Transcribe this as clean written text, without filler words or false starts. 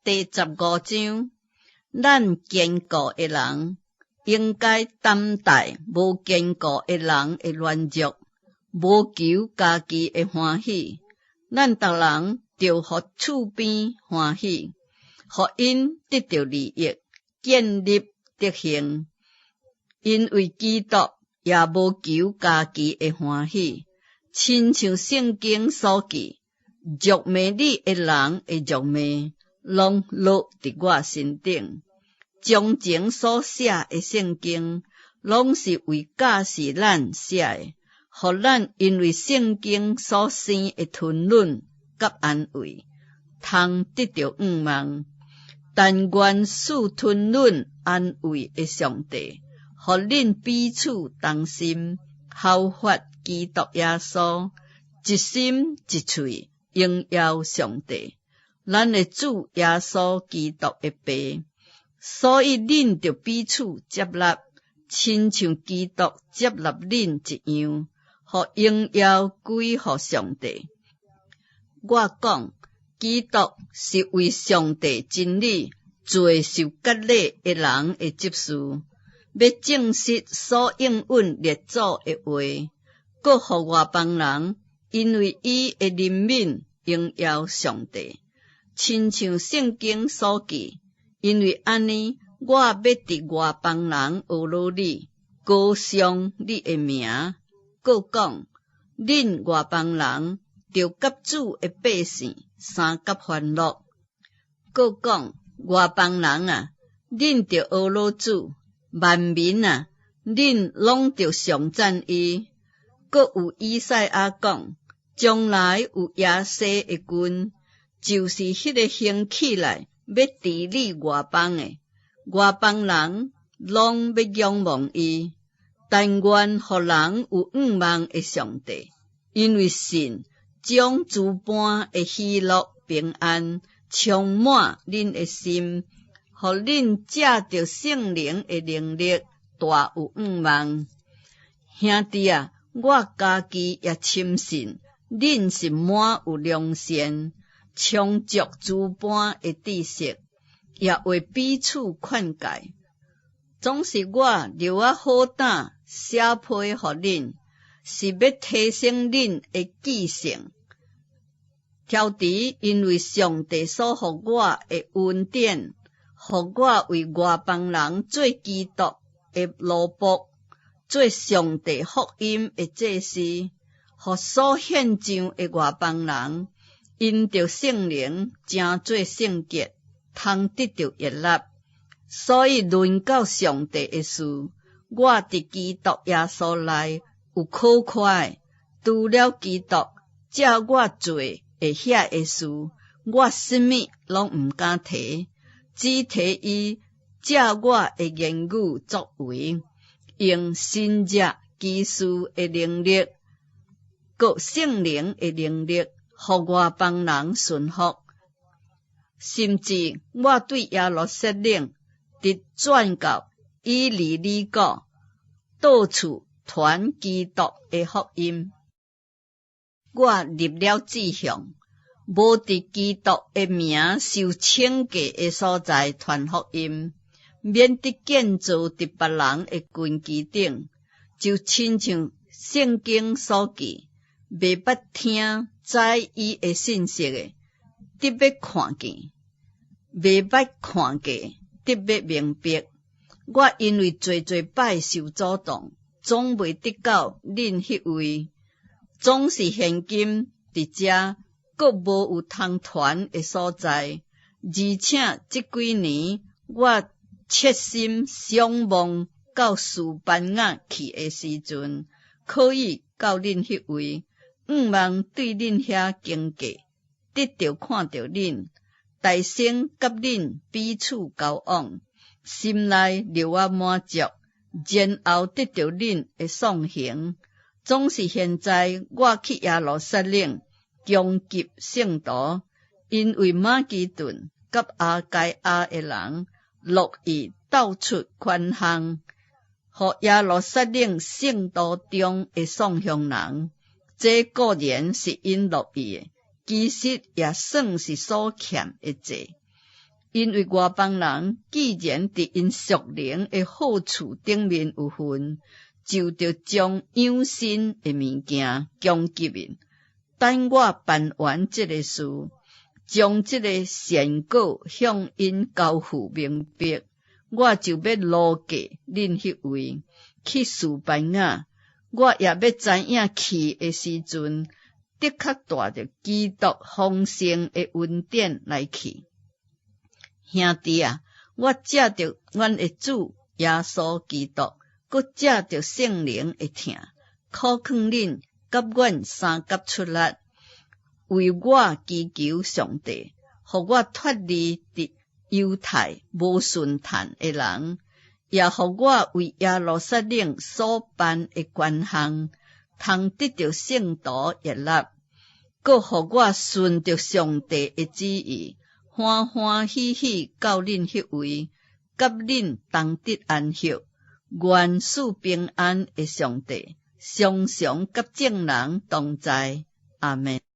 第15章，咱坚固的人应该担待无坚固的人的软弱，无求家己的欢喜。咱逐人着互厝边欢喜，互因得到利益，建立德行。因为基督也无求家己的欢喜，亲像圣经所记，辱骂你的人会辱骂，拢落伫我身顶。将前所写的圣经，拢是为教示咱写的，互咱因为圣经所生的吞忍甲安慰，通得到愿望。但愿赐吞忍安慰的上帝，互恁彼此同心，效法基督耶稣，一心一喙荣耀上帝，咱的主耶稣基督的爸。所以恁着彼此接纳，亲像基督接纳恁一样，互荣耀归互上帝。我讲，基督是为上帝真理做受割礼的人的执事，要证实所应允列祖的话，搁互外邦人因为伊的怜悯荣耀上帝，亲像圣经所记。因为安尼，我要伫外邦人学罗你，高尚你的名。搁讲，恁外邦人着甲主的百姓三甲欢乐。搁讲，外邦人啊，恁着学罗主；万民啊，恁拢着上赞伊。搁有以赛亚讲，将来有亚西的君，就是迄个兴起来。要治理外邦的外邦人，拢要仰望伊。但愿互人有愿望的上帝，因为神将诸般的喜乐平安充满恁的心，互恁借着圣灵的能力，大有愿望。兄弟啊，我家己也深信，恁是满有良善。充足诸般的知识，也为彼此劝诫。总是我留好胆写批予恁，是要提升恁的记性。挑除因为上帝所予我的恩典，予我为外邦人做基督的奴仆，做上帝福音的祭司，予所献上的外邦人。因着圣灵正做圣洁，通得到悦纳。所以论到上帝的事，我伫基督耶稣内有可夸。除了基督叫我做的遐个事，我什么拢毋敢提，只提伊叫我的言语作为，用新约基督的能力，佮圣灵的能力。互外邦人顺服，甚至我对耶路撒冷伫转到以利里国，到处传基督的福音。我立了志向，无伫基督的名受称戒的所在传福音，免得建造伫别人的根基顶，就亲像圣经所记，未捌听。知伊的信息的，得要看见；未捌看见，得要明白。我因为做摆受阻挡，总未得到恁迄位，总是现今伫遮，阁无有通传的所在。而且这几年，我切心想望到士班牙去的时阵，可以到恁迄位。愿望对恁遐经过，得到看到恁，大声甲恁彼此交往，心内留满足，然后得到恁的送行。总是现在我去耶路撒冷，攻击圣徒，因为马其顿甲阿该亚的人乐意到处宽限，互耶路撒冷圣徒中的送行人。这固然是因乐意的，其实也算是所欠的债。因为外邦人既然伫因属灵的好处顶面有份，就着将养生的物件供给因。等我办完这个事，将这个善果向因交付明白，我就要落嫁恁迄位去士班牙。我也要知影去的时阵，的确带着基督丰盛的恩典来去。兄弟啊，我借着阮的主耶稣基督，佮借着圣灵的疼，考劝恁甲阮三甲出力，为我祈求上帝，互我脱离伫犹太无顺坦的人，也互我为耶路撒冷所办的权项，通得到圣徒悦纳，佮互我顺着上帝的旨意，欢欢喜喜到恁迄位，甲恁同得安息。愿赐平安的上帝，常常甲众人同在。阿们。